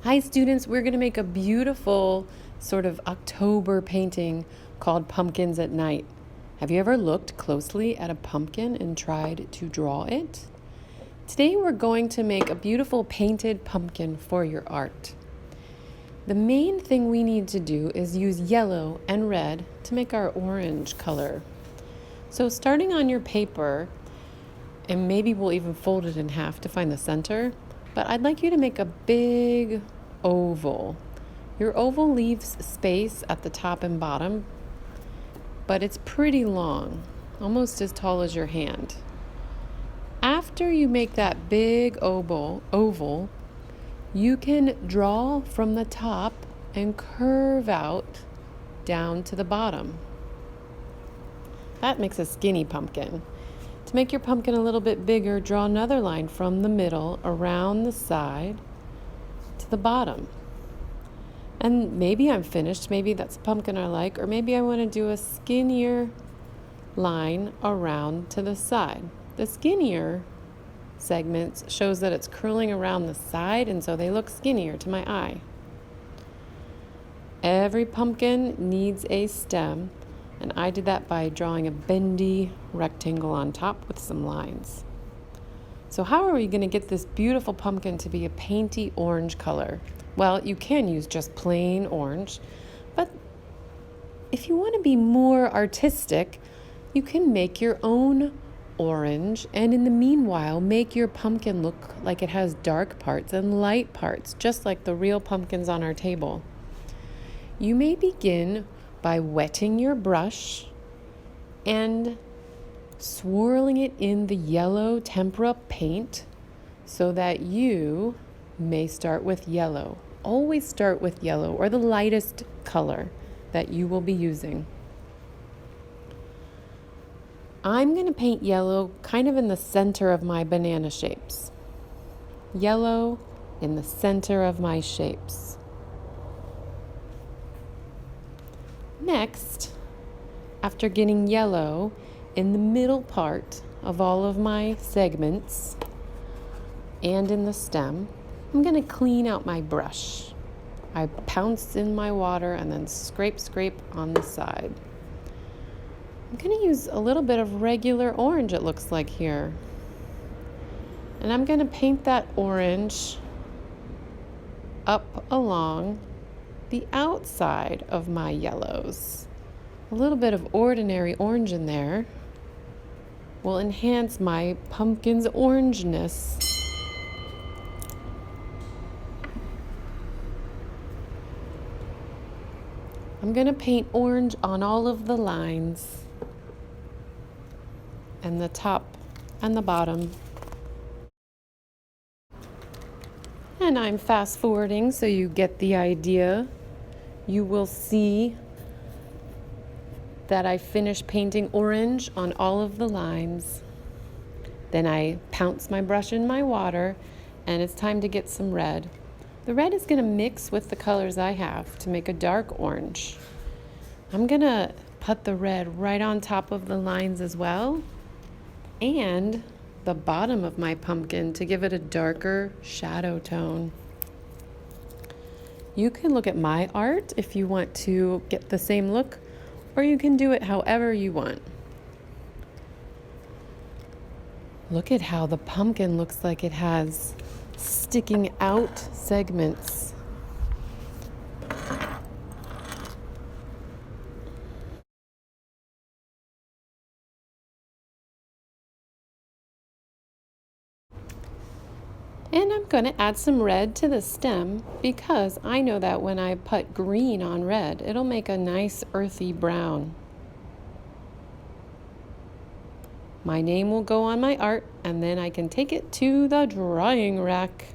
Hi students, we're going to make a beautiful sort of October painting called Pumpkins at Night. Have you ever looked closely at a pumpkin and tried to draw it? Today we're going to make a beautiful painted pumpkin for your art. The main thing we need to do is use yellow and red to make our orange color. So starting on your paper, and maybe we'll even fold it in half to find the center, but I'd like you to make a big oval. Your oval leaves space at the top and bottom, but it's pretty long, almost as tall as your hand. After you make that big oval, you can draw from the top and curve out down to the bottom. That makes a skinny pumpkin. To make your pumpkin a little bit bigger, draw another line from the middle around the side to the bottom. And maybe I'm finished, maybe that's a pumpkin I like, or maybe I want to do a skinnier line around to the side. The skinnier segments shows that it's curling around the side, and so they look skinnier to my eye. Every pumpkin needs a stem, and I did that by drawing a bendy rectangle on top with some lines. So how are we going to get this beautiful pumpkin to be a painty orange color? Well, you can use just plain orange, but if you want to be more artistic, you can make your own orange, and in the meanwhile, make your pumpkin look like it has dark parts and light parts, just like the real pumpkins on our table. You may begin by wetting your brush and swirling it in the yellow tempera paint so that you may start with yellow. Always start with yellow or the lightest color that you will be using. I'm going to paint yellow kind of in the center of my banana shapes. Yellow in the center of my shapes. Next, after getting yellow in the middle part of all of my segments and in the stem, I'm going to clean out my brush. I pounce in my water and then scrape on the side. I'm going to use a little bit of regular orange, it looks like here. And I'm going to paint that orange up along the outside of my yellows. A little bit of ordinary orange in there will enhance my pumpkin's orangeness. I'm going to paint orange on all of the lines and the top and the bottom. And I'm fast forwarding so you get the idea. You will see that I finish painting orange on all of the lines. Then I pounce my brush in my water, and it's time to get some red. The red is going to mix with the colors I have to make a dark orange. I'm going to put the red right on top of the lines as well, and the bottom of my pumpkin to give it a darker shadow tone. You can look at my art if you want to get the same look, or you can do it however you want. Look at how the pumpkin looks like it has sticking out segments. And I'm going to add some red to the stem because I know that when I put green on red, it'll make a nice earthy brown. My name will go on my art, and then I can take it to the drying rack.